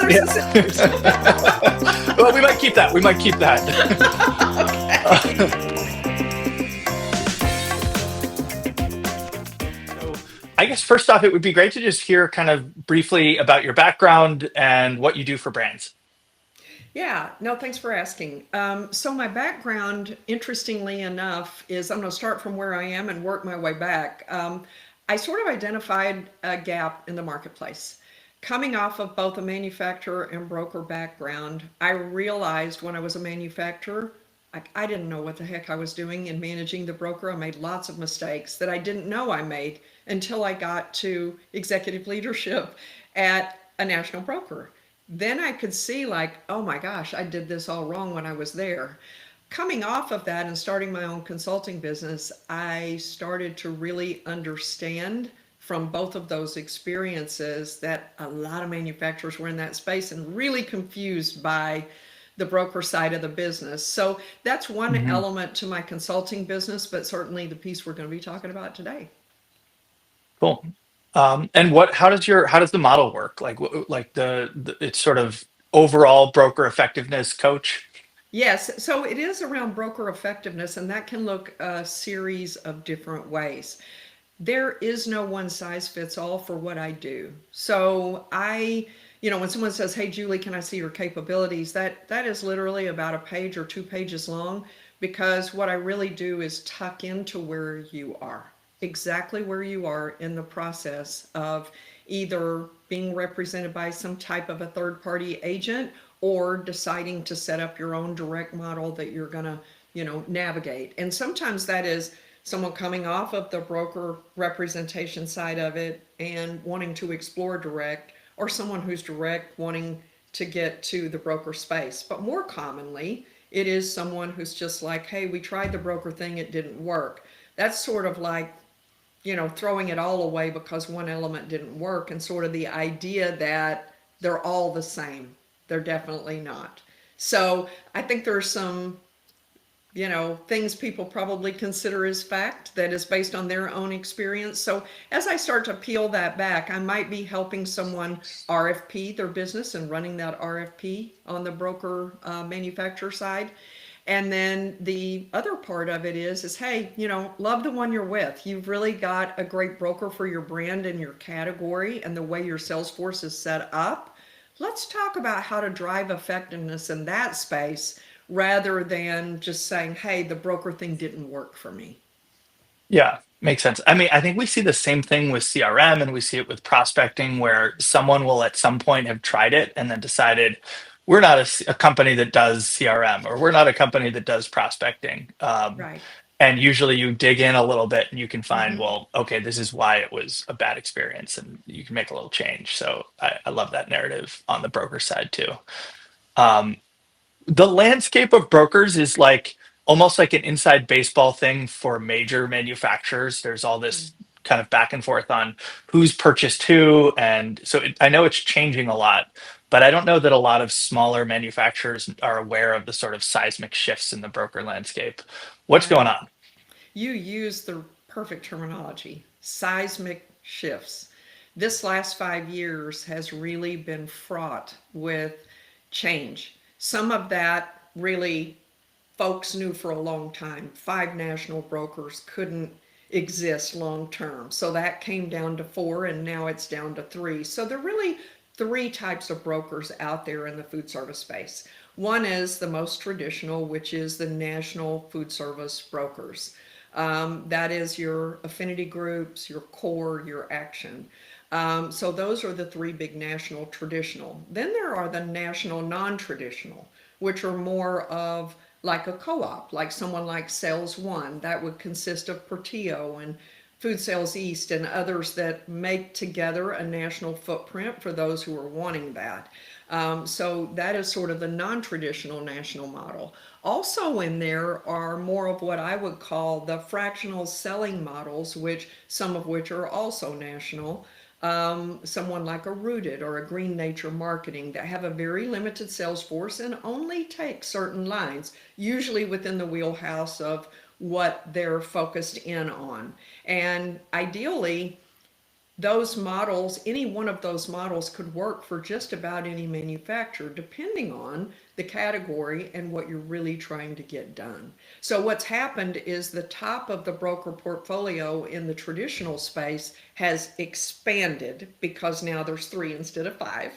brothers and sisters. Well, we might keep that. We might keep that. Okay. So I guess first off, it would be great to just hear kind of briefly about your background and what you do for brands. Yeah, no, thanks for asking. So, my background, interestingly enough, is I'm going to start from where I am and work my way back. I sort of identified a gap in the marketplace. Coming off of both a manufacturer and broker background, I realized when I was a manufacturer, I didn't know what the heck I was doing in managing the broker. I made lots of mistakes that I didn't know I made until I got to executive leadership at a national broker. Then I could see, like, oh my gosh, I did this all wrong when I was there. Coming off of that and starting my own consulting business, I started to really understand from both of those experiences that a lot of manufacturers were in that space and really confused by the broker side of the business. So that's one Mhm. element to my consulting business, but certainly the piece we're going to be talking about today. Cool. And how does the model work? Like, like the it's sort of overall broker effectiveness coach. Yes, so it is around broker effectiveness, and that can look a series of different ways. There is no one size fits all for what I do. So when someone says, "Hey, Julie, can I see your capabilities?" That is literally about a page or 2 pages long, because what I really do is tuck into where you are, exactly where you are in the process of either being represented by some type of a third party agent or deciding to set up your own direct model that you're going to, navigate. And sometimes that is someone coming off of the broker representation side of it and wanting to explore direct, or someone who's direct wanting to get to the broker space. But more commonly, it is someone who's just like, hey, we tried the broker thing, it didn't work. That's sort of like, throwing it all away because one element didn't work, and sort of the idea that they're all the same. They're definitely not. So I think there's some, things people probably consider as fact that is based on their own experience. So as I start to peel that back, I might be helping someone RFP their business and running that RFP on the broker manufacturer side. And then the other part of it is hey, love the one you're with. You've really got a great broker for your brand and your category and the way your sales force is set up. Let's talk about how to drive effectiveness in that space rather than just saying, hey, the broker thing didn't work for me. Yeah, makes sense. I mean, I think we see the same thing with CRM and we see it with prospecting where someone will at some point have tried it and then decided we're not a company that does CRM or we're not a company that does prospecting. Right. And usually you dig in a little bit and you can find, Mm-hmm. well, okay, this is why it was a bad experience and you can make a little change. So I love that narrative on the broker side too. Um, the landscape of brokers is like almost like an inside baseball thing for major manufacturers. There's all this kind of back and forth on who's purchased who, and so I know it's changing a lot, but I don't know that a lot of smaller manufacturers are aware of the sort of seismic shifts in the broker landscape. What's going Right. on? You use the perfect terminology, seismic shifts. This last 5 years has really been fraught with change. Some of that really folks knew for a long time. Five national brokers couldn't exist long term. So that came down to four, and now it's down to three. So there are really three types of brokers out there in the food service space. One is the most traditional, which is the national food service brokers. That is your affinity groups, your core, your action. So those are the three big national traditional. Then there are the national non-traditional, which are more of like a co-op, like someone like Sales One. That would consist of Portillo and Food Sales East and others that make together a national footprint for those who are wanting that. So that is sort of the non-traditional national model. Also in there are more of what I would call the fractional selling models, which some of which are also national. Someone like a Rooted or a Green Nature Marketing that have a very limited sales force and only take certain lines, usually within the wheelhouse of what they're focused in on. And ideally, those models, any one of those models could work for just about any manufacturer, depending on the category and what you're really trying to get done. So, what's happened is the top of the broker portfolio in the traditional space has expanded because now there's three instead of five.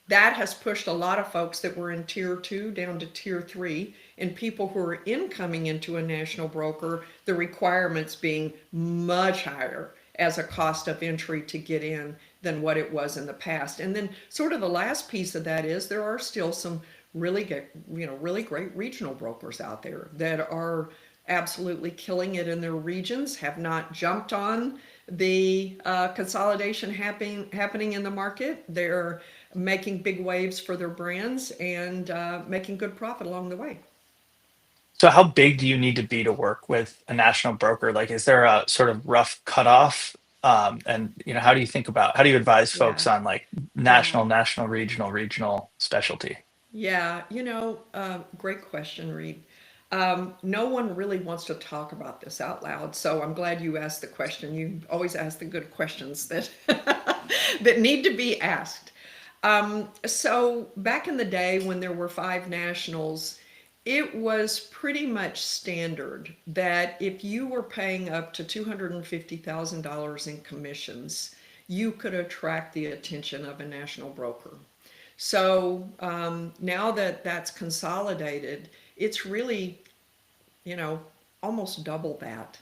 That has pushed a lot of folks that were in tier two down to tier three, and people who are incoming into a national broker, the requirements being much higher as a cost of entry to get in than what it was in the past. And then sort of the last piece of that is there are still some really good, really great regional brokers out there that are absolutely killing it in their regions, have not jumped on the consolidation happening in the market. They're making big waves for their brands and making good profit along the way. So how big do you need to be to work with a national broker? Like, is there a sort of rough cutoff? And how do you think about how do you advise Yeah, folks on like yeah, national, regional specialty? yeah. Great question, Reed. No one really wants to talk about this out loud, so I'm glad you asked the question. You always ask the good questions that that need to be asked. So back in the day when there were five nationals, it was pretty much standard that if you were paying up to $250,000 in commissions, you could attract the attention of a national broker. So now that that's consolidated, it's really, you know, almost double that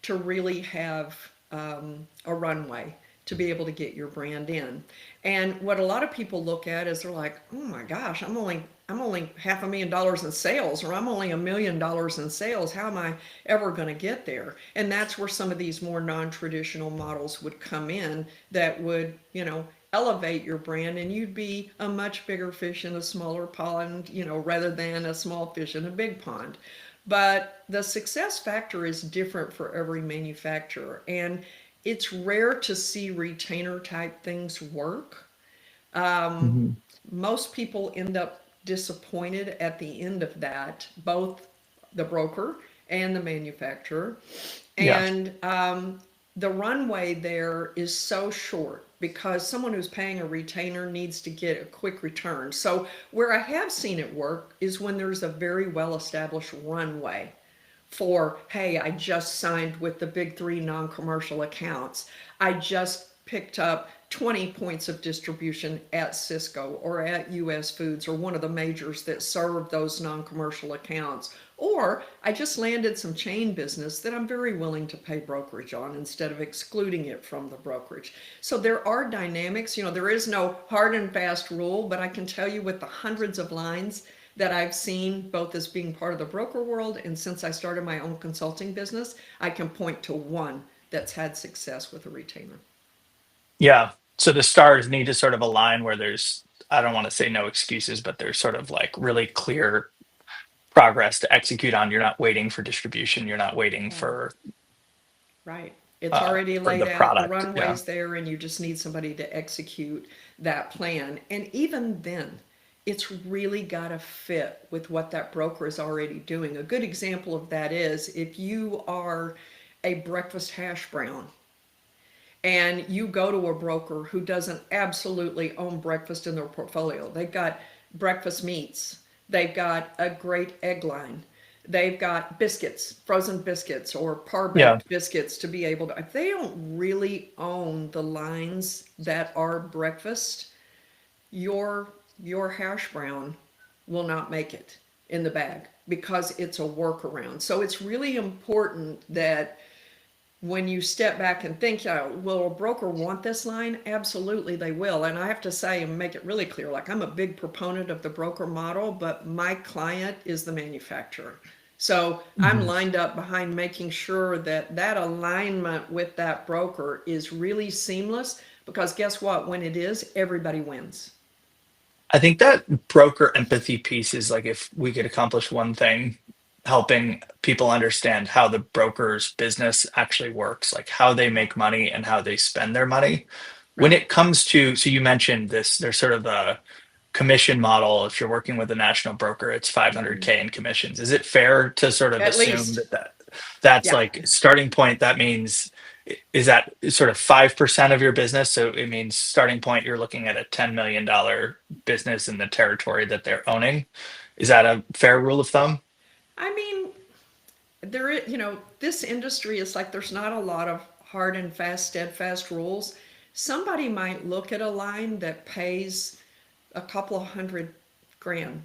to really have a runway to be able to get your brand in. And what a lot of people look at is they're like, oh my gosh, I'm only $500,000 in sales, or I'm only $1 million in sales. How am I ever going to get there? And that's where some of these more non-traditional models would come in that would, elevate your brand, and you'd be a much bigger fish in a smaller pond, rather than a small fish in a big pond. But the success factor is different for every manufacturer, and it's rare to see retainer type things work. Mhm. Most people end up disappointed at the end of that, both the broker and the manufacturer. Yeah. And the runway there is so short because someone who's paying a retainer needs to get a quick return. So, where I have seen it work is when there's a very well established runway for, hey, I just signed with the big three non commercial accounts. I just picked up 20 points of distribution at Cisco or at US Foods or one of the majors that serve those non commercial accounts. Or I just landed some chain business that I'm very willing to pay brokerage on instead of excluding it from the brokerage. So there are dynamics. There is no hard and fast rule, but I can tell you with the hundreds of lines that I've seen both as being part of the broker world and since I started my own consulting business, I can point to one that's had success with a retainer. Yeah. So the stars need to sort of align where there's, I don't want to say no excuses, but there's sort of like really clear progress to execute on. You're not waiting for distribution. You're not waiting Yeah. Right. It's already for laid the out, the product. Yeah. runway's there, and you just need somebody to execute that plan. And even then, it's really got to fit with what that broker is already doing. A good example of that is if you are a breakfast hash brown and you go to a broker who doesn't absolutely own breakfast in their portfolio. They've got breakfast meats, they've got a great egg line, they've got biscuits, frozen biscuits or par Yeah. baked biscuits to be able to. If they don't really own the lines that are breakfast, your your hash brown will not make it in the bag because it's a workaround. So it's really important that when you step back and think, will a broker want this line? Absolutely, they will. And I have to say and make it really clear, like I'm a big proponent of the broker model, but my client is the manufacturer. So I'm Mhm. lined up behind making sure that that alignment with that broker is really seamless because guess what? When it is, everybody wins. I think that broker empathy piece is like if we could accomplish one thing, helping people understand how the broker's business actually works, like how they make money and how they spend their money. When Right. it comes to, so you mentioned this, there's sort of a commission model. If you're working with a national broker, it's Mm-hmm. 500K in commissions. Is it fair to sort of At assume least. that that's Yeah. like starting point? That means Is that sort of 5% of your business? So it means starting point, you're looking at a $10 million business in the territory that they're owning. Is that a fair rule of thumb? I mean, this industry is like there's not a lot of hard and fast, steadfast rules. Somebody might look at a line that pays a couple of hundred grand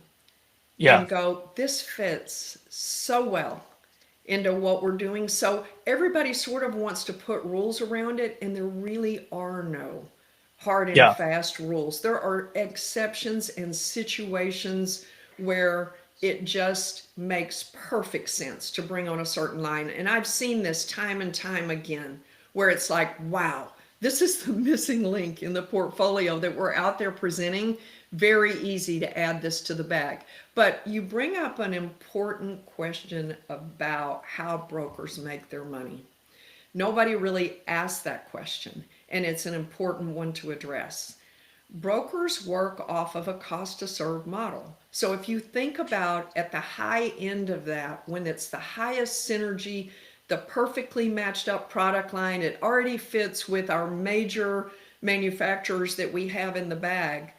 Yeah. and go, this fits so well into what we're doing. So everybody sort of wants to put rules around it, and there really are no hard and Yeah. fast rules. There are exceptions and situations where it just makes perfect sense to bring on a certain line. And I've seen this time and time again where it's like, wow, this is the missing link in the portfolio that we're out there presenting. Very easy to add this to the bag. But you bring up an important question about how brokers make their money. Nobody really asks that question, and it's an important one to address. Brokers work off of a cost to serve model. So if you think about at the high end of that, when it's the highest synergy, the perfectly matched up product line, it already fits with our major manufacturers that we have in the bag.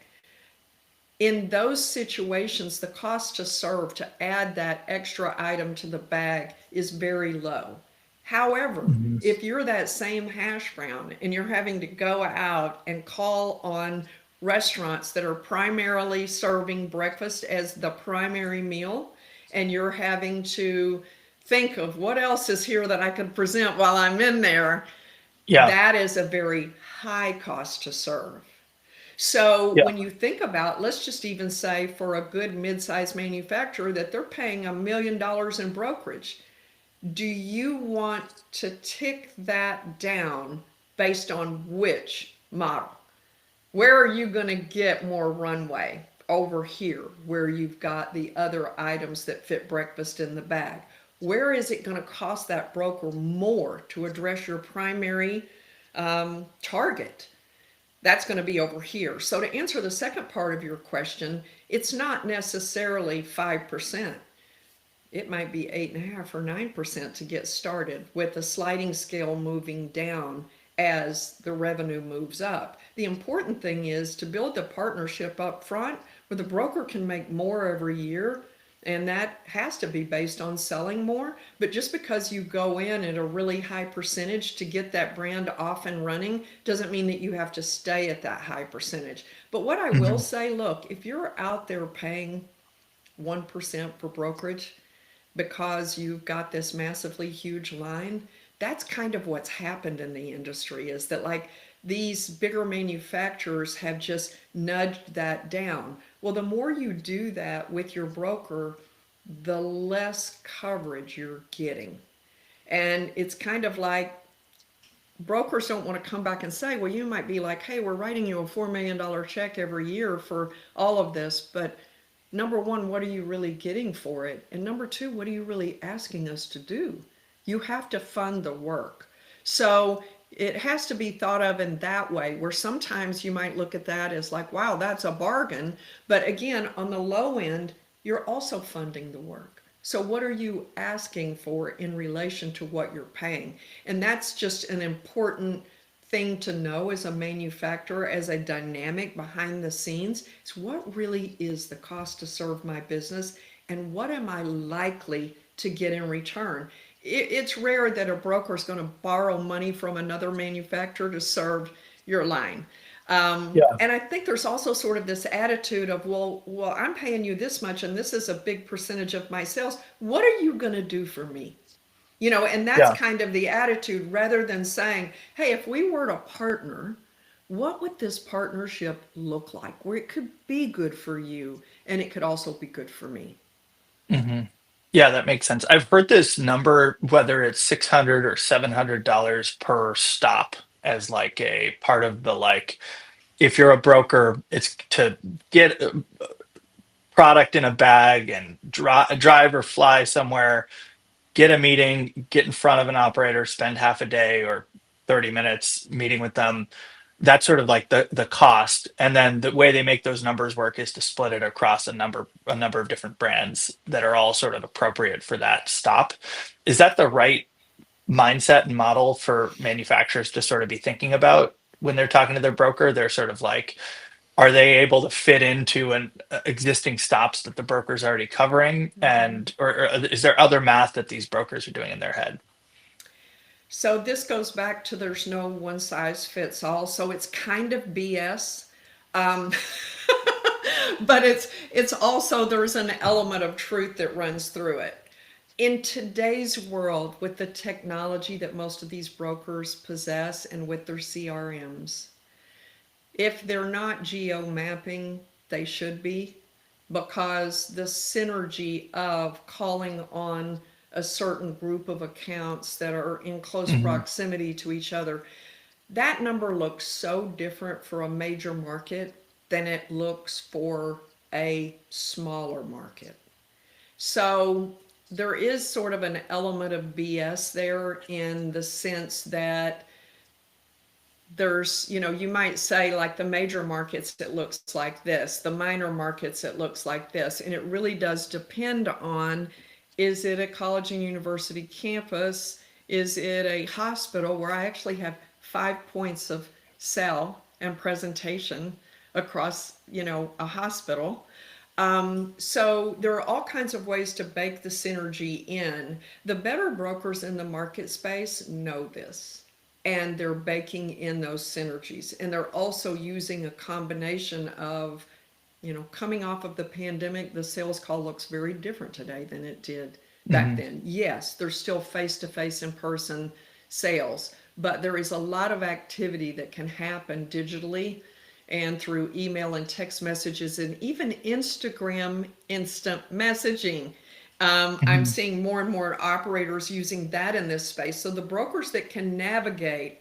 In those situations, the cost to serve to add that extra item to the bag is very low. However, Mhm. if you're that same hash brown and you're having to go out and call on restaurants that are primarily serving breakfast as the primary meal, and you're having to think of what else is here that I could present while I'm in there, Yeah. that is a very high cost to serve. So Yeah. when you think about, let's just even say for a good mid-sized manufacturer that they're paying $1 million in brokerage, do you want to tick that down based on which model? Where are you going to get more runway? Over here, where you've got the other items that fit breakfast in the bag. Where is it going to cost that broker more to address your primary target? That's going to be over here. So to answer the second part of your question, it's not necessarily 5%. It might be 8.5 or 9% to get started, with the sliding scale moving down as the revenue moves up. The important thing is to build the partnership up front where the broker can make more every year, and that has to be based on selling more. But just because you go in at a really high percentage to get that brand off and running doesn't mean that you have to stay at that high percentage. But what I will Mhm. say, look, if you're out there paying 1% for brokerage because you've got this massively huge line, that's kind of what's happened in the industry, is that like these bigger manufacturers have just nudged that down. Well, the more you do that with your broker, the less coverage you're getting. And it's kind of like brokers don't want to come back and say, well, you might be like, hey, we're writing you a $4 million check every year for all of this, but number one, what are you really getting for it? And number two, what are you really asking us to do? You have to fund the work. So it has to be thought of in that way, where sometimes you might look at that as like, wow, that's a bargain. But again, on the low end, you're also funding the work. So what are you asking for in relation to what you're paying? And that's just an important thing to know as a manufacturer, as a dynamic behind the scenes. Is what really is the cost to serve my business, and what am I likely to get in return? It's rare that a broker is going to borrow money from another manufacturer to serve your line. Yeah. And I think there's also sort of this attitude of, well, I'm paying you this much, and this is a big percentage of my sales. What are you going to do for me? And that's Yeah. kind of the attitude, rather than saying, hey, if we were to partner, what would this partnership look like where it could be good for you and it could also be good for me? Hmm. Yeah, that makes sense. I've heard this number, whether it's 600 or $700 per stop, as like a part of the like, if you're a broker, it's to get a product in a bag and drive or fly somewhere, get a meeting, get in front of an operator, spend half a day or 30 minutes meeting with them. That's sort of like the cost. And then the way they make those numbers work is to split it across a number of different brands that are all sort of appropriate for that stop. Is that the right mindset and model for manufacturers to sort of be thinking about when they're talking to their broker. They're sort of like, are they able to fit into an existing stops that the broker's already covering, and or is there other math that these brokers are doing in their head? So this goes back to there's no one size fits all. So it's kind of BS. Um, but it's also there's an element of truth that runs through it. In today's world, with the technology that most of these brokers possess and with their CRMs, if they're not geo mapping, they should be, because the synergy of calling on a certain group of accounts that are in close Hmm. proximity to each other, that number looks so different for a major market than it looks for a smaller market. So there is sort of an element of BS there in the sense that there's, you might say like the major markets, it looks like this, the minor markets, it looks like this. And it really does depend on, is it a college and university campus? Is it a hospital where I actually have 5 points of sale and presentation across, a hospital? So there are all kinds of ways to bake the synergy in. The better brokers in the market space know this, and they're baking in those synergies. And they're also using a combination of, coming off of the pandemic, the sales call looks very different today than it did back Hmm. then. Yes, there's still face to face in person sales, but there is a lot of activity that can happen digitally and through email and text messages and even Instagram instant messaging. I'm Hmm. seeing more and more operators using that in this space. So the brokers that can navigate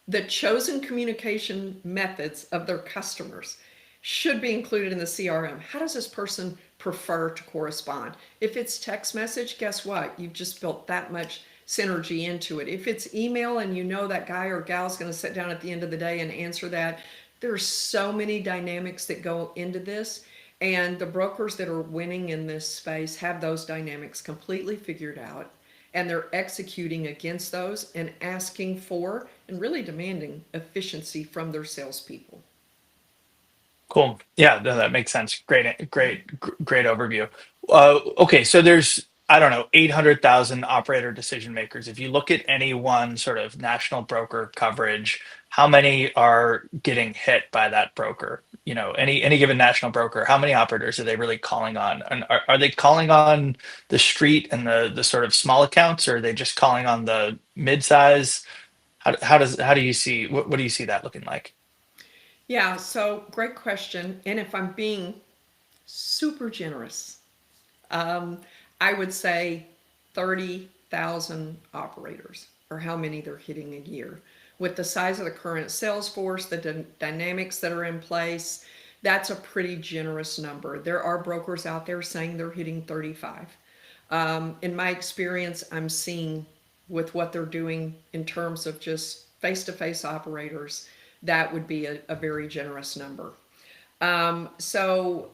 the chosen communication methods of their customers should be included in the CRM. How does this person prefer to correspond? If it's text message, guess what? You've just built that much synergy into it. If it's email and you know that guy or gal is going to sit down at the end of the day and answer that, there's so many dynamics that go into this. And the brokers that are winning in this space have those dynamics completely figured out, and they're executing against those and asking for and really demanding efficiency from their salespeople. Cool. Yeah, no, that makes sense. Great overview. Okay, so there's, I don't know, 800,000 operator decision makers. If you look at any one sort of national broker coverage, how many are getting hit by that broker? Any given national broker, how many operators are they really calling on? And are they calling on the street and the sort of small accounts, or are they just calling on the mid-size? How do you see what do you see that looking like? Yeah, so great question. And if I'm being super generous, um, I would say 30,000 operators, or how many they're hitting a year. With the size of the current sales force, the dynamics that are in place, that's a pretty generous number. There are brokers out there saying they're hitting 35. In my experience, I'm seeing with what they're doing in terms of just face to face operators, that would be a very generous number. So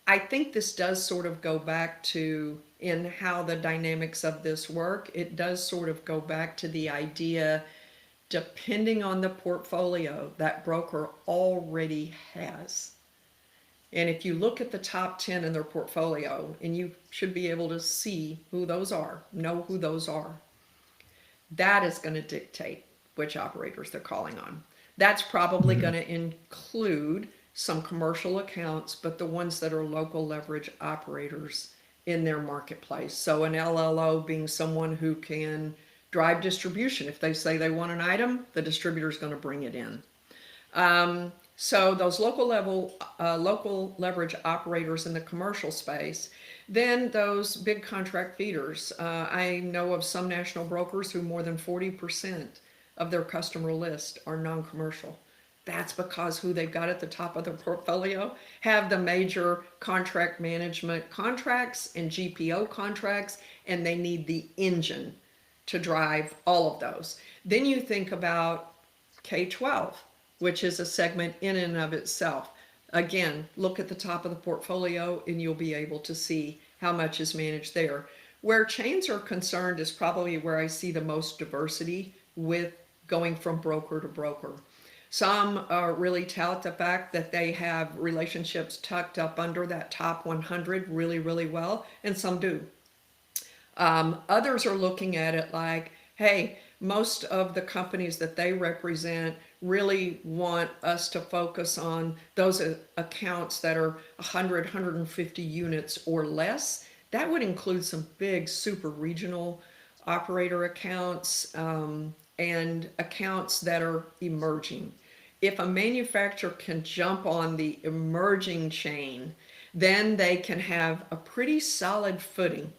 I think this does sort of go back to in how the dynamics of this work. It does sort of go back to the idea, depending on the portfolio that broker already has. And if you look at the top 10 in their portfolio, and you should be able to see who those are, know who those are, that is going to dictate which operators they're calling on. That's probably Mhm. going to include some commercial accounts, but the ones that are local leverage operators in their marketplace. So an LLO being someone who can drive distribution. If they say they want an item, the distributor is going to bring it in. So those local leverage operators in the commercial space, then those big contract feeders. I know of some national brokers who more than 40% of their customer list are non-commercial. That's because who they've got at the top of their portfolio have the major contract management contracts and GPO contracts, and they need the engine to drive all of those. Then you think about K-12, which is a segment in and of itself. Again, look at the top of the portfolio and you'll be able to see how much is managed there. Where chains are concerned is probably where I see the most diversity with going from broker to broker. Some really tout the fact that they have relationships tucked up under that top 100 really, really well, and some do. Others are looking at it like, hey, most of the companies that they represent really want us to focus on those accounts that are 100, 150 units or less. That would include some big super regional operator accounts and accounts that are emerging. If a manufacturer can jump on the emerging chain, then they can have a pretty solid footing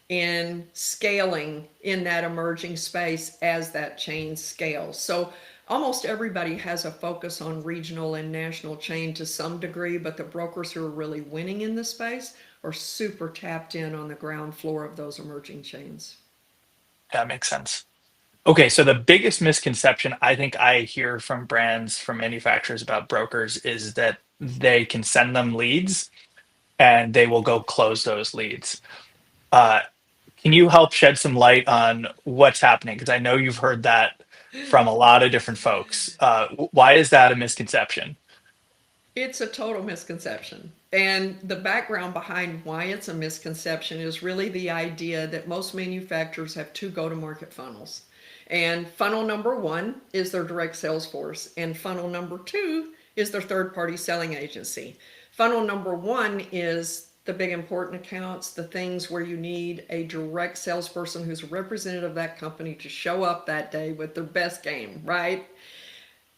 in scaling in that emerging space as that chain scales. So almost everybody has a focus on regional and national chain to some degree, but the brokers who are really winning in the space are super tapped in on the ground floor of those emerging chains. That makes sense. Okay, so the biggest misconception I think I hear from brands, from manufacturers about brokers is that they can send them leads and they will go close those leads. Uh, can you help shed some light on what's happening? Because I know you've heard that from a lot of different folks. Why is that a misconception? It's a total misconception. And the background behind why it's a misconception is really the idea that most manufacturers have two go to market funnels. And funnel number one is their direct sales force, and funnel number two is their third party selling agency. Funnel number one is the big important accounts, the things where you need a direct salesperson who's a representative of that company to show up that day with their best game, right?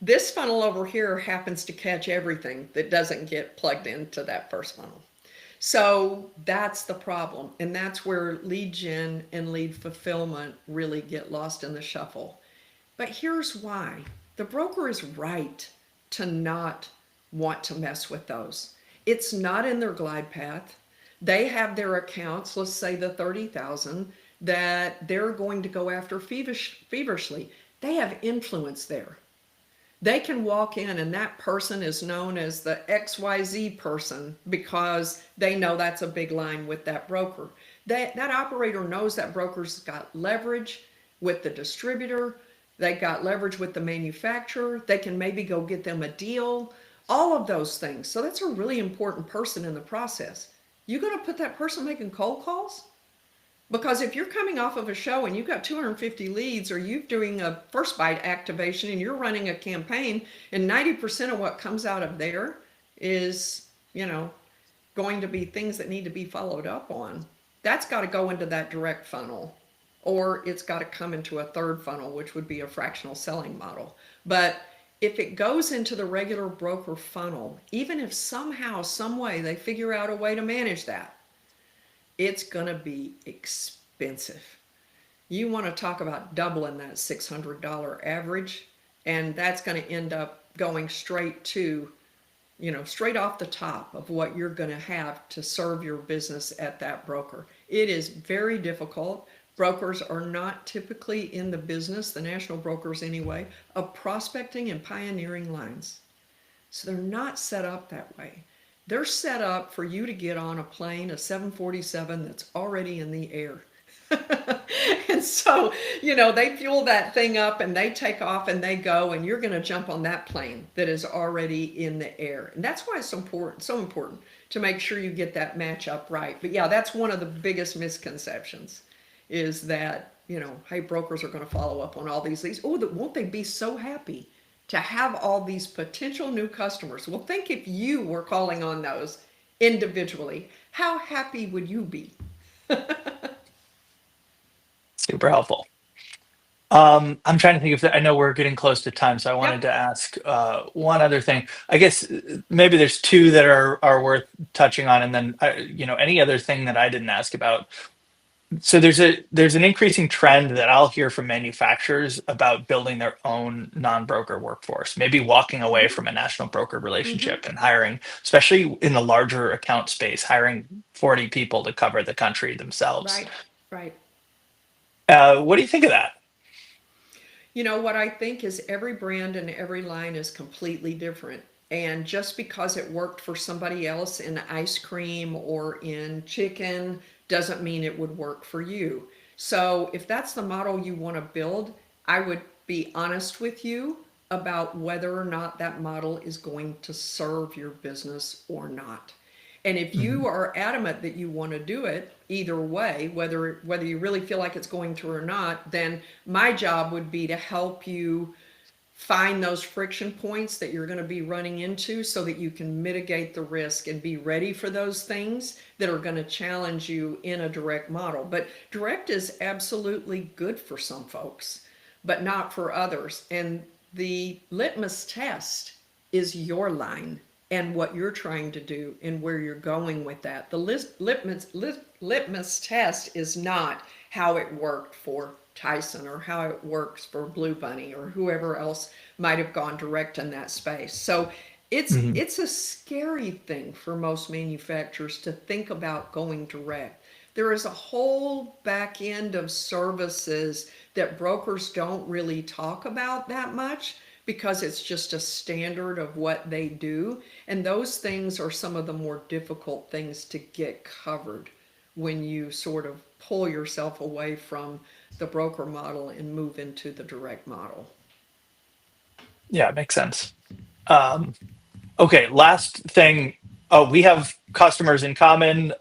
This funnel over here happens to catch everything that doesn't get plugged into that first funnel. So that's the problem. And that's where lead gen and lead fulfillment really get lost in the shuffle. But here's why the broker is right to not want to mess with those. It's not in their glide path. They have their accounts, let's say the 30,000, that they're going to go after feverishly. They have influence there. They can walk in and that person is known as the XYZ person because they know that's a big line with that broker. That operator knows that broker's got leverage with the distributor, they got leverage with the manufacturer, they can maybe go get them a deal, all of those things. So that's a really important person in the process. You gonna put that person making cold calls? Because if you're coming off of a show and you've got 250 leads, or you're doing a first bite activation and you're running a campaign, and 90% of what comes out of there is, going to be things that need to be followed up on, that's got to go into that direct funnel, or it's got to come into a third funnel, which would be a fractional selling model. But if it goes into the regular broker funnel, even if somehow, some way they figure out a way to manage that, it's going to be expensive. You want to talk about doubling that $600 average, and that's going to end up going straight to, straight off the top of what you're going to have to serve your business at that broker. It is very difficult. Brokers are not typically in the business, the national brokers anyway, of prospecting and pioneering lines. So they're not set up that way. They're set up for you to get on a plane, a 747 that's already in the air. And so, they fuel that thing up and they take off and they go, and you're going to jump on that plane that is already in the air. And that's why it's so important to make sure you get that match up right. But yeah, that's one of the biggest misconceptions is that, hey, brokers are going to follow up on all these leads. Oh, won't they be so happy to have all these potential new customers? Well, think if you were calling on those individually, how happy would you be? Super helpful. I'm trying to think if I know we're getting close to time, so I wanted Yep. to ask one other thing. I guess maybe there's two that are worth touching on, and then any other thing that I didn't ask about. So there's an increasing trend that I'll hear from manufacturers about building their own non-broker workforce, maybe walking away Mm-hmm. from a national broker Mm-hmm. relationship and hiring, especially in the larger account space, hiring 40 people to cover the country themselves. Right. Right. What do you think of that? What I think is every brand and every line is completely different. And just because it worked for somebody else in ice cream or in chicken doesn't mean it would work for you. So if that's the model you want to build, I would be honest with you about whether or not that model is going to serve your business or not. And if you Mhm. are adamant that you want to do it either way, whether you really feel like it's going to or not, then my job would be to help you find those friction points that you're going to be running into so that you can mitigate the risk and be ready for those things that are going to challenge you in a direct model. But direct is absolutely good for some folks, but not for others. And the litmus test is your line and what you're trying to do and where you're going with that. The litmus test is not how it worked for Tyson or how it works for Blue Bunny or whoever else might have gone direct in that space. So Mhm. it's a scary thing for most manufacturers to think about going direct. There is a whole back end of services that brokers don't really talk about that much because it's just a standard of what they do. And those things are some of the more difficult things to get covered when you sort of pull yourself away from the broker model and move into the direct model. Yeah, it makes sense. Um, okay, last thing. Oh, we have customers in common,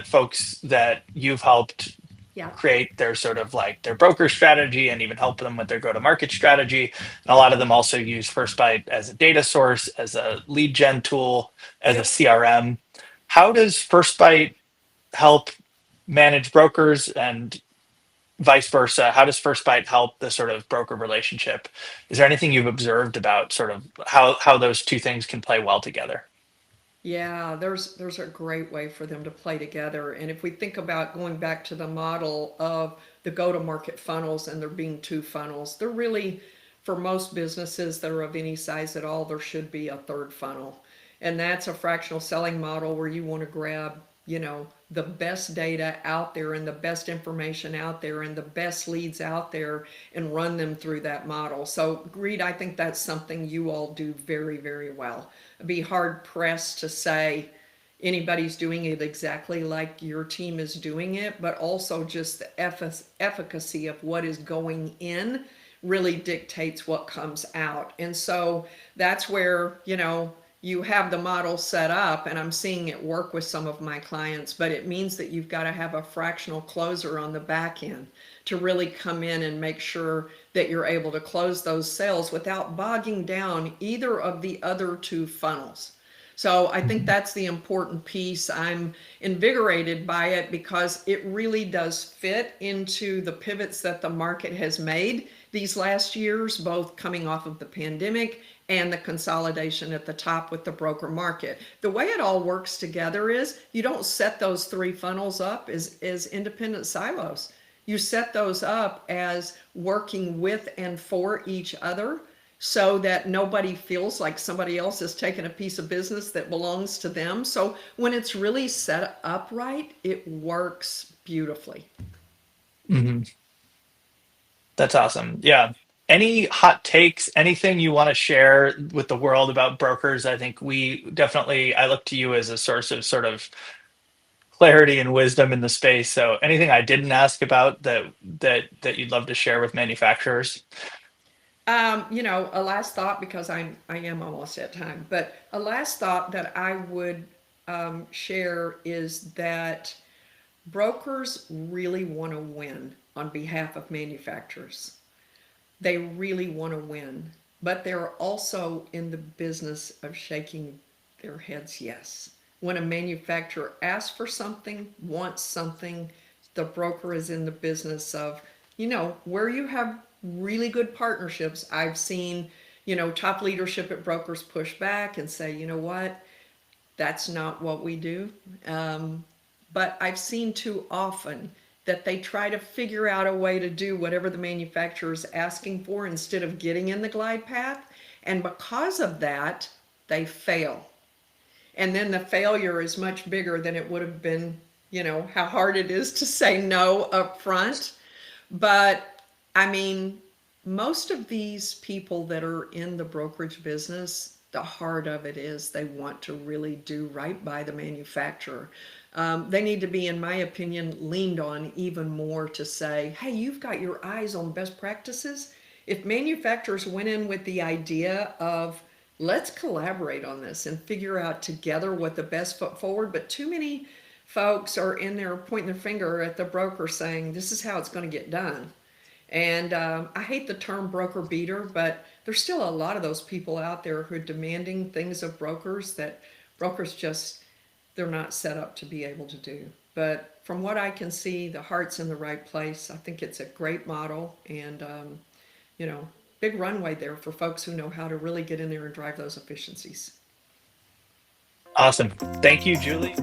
folks that you've helped Yeah. create their sort of like their broker strategy and even help them with their go-to-market strategy. And a lot of them also use FirstBite as a data source, as a lead gen tool, as a Yep. CRM. How does FirstBite help manage brokers and vice versa? How does FirstBite help the sort of broker relationship? Is there anything you've observed about sort of how those two things can play well together? Yeah, there's a great way for them to play together. And if we think about going back to the model of the go-to-market funnels and there being two funnels, they're really, for most businesses that are of any size at all, there should be a third funnel. And that's a fractional selling model where you want to grab, the best data out there and the best information out there and the best leads out there and run them through that model. So, Reed, I think that's something you all do very, very well. I'd be hard pressed to say anybody's doing it exactly like your team is doing it, but also just the efficacy of what is going in really dictates what comes out. And so that's where, you have the model set up, and I'm seeing it work with some of my clients, but it means that you've got to have a fractional closer on the back end to really come in and make sure that you're able to close those sales without bogging down either of the other two funnels. So I think Mhm. that's the important piece. I'm invigorated by it because it really does fit into the pivots that the market has made these last years, both coming off of the pandemic and the consolidation at the top with the broker market. The way it all works together is you don't set those three funnels up as independent silos. You set those up as working with and for each other so that nobody feels like somebody else is taking a piece of business that belongs to them. So when it's really set up right, it works beautifully. Mhm. That's awesome. Yeah. Any hot takes, anything you want to share with the world about brokers? I think we definitely, I look to you as a source of sort of clarity and wisdom in the space. So anything I didn't ask about that you'd love to share with manufacturers? A last thought because I am almost at time, but a last thought that I would share is that brokers really want to win on behalf of manufacturers. They really want to win, but they're also in the business of shaking their heads yes. When a manufacturer asks for something, wants something, the broker is in the business of, where you have really good partnerships. I've seen, top leadership at brokers push back and say, you know what, that's not what we do. But I've seen too often that they try to figure out a way to do whatever the manufacturer is asking for instead of getting in the glide path. And because of that, they fail. And then the failure is much bigger than it would have been, how hard it is to say no up front. But I mean, most of these people that are in the brokerage business the heart of it is they want to really do right by the manufacturer. They need to be, in my opinion, leaned on even more to say, hey, you've got your eyes on best practices. If manufacturers went in with the idea of, let's collaborate on this and figure out together what the best foot forward, but too many folks are in there pointing their finger at the broker saying, this is how it's going to get done. And I hate the term broker beater, but there's still a lot of those people out there who are demanding things of brokers that brokers just, they're not set up to be able to do. But from what I can see, the heart's in the right place. I think it's a great model, and you know, big runway there for folks who know how to really get in there and drive those efficiencies. Awesome. Thank you, Julie.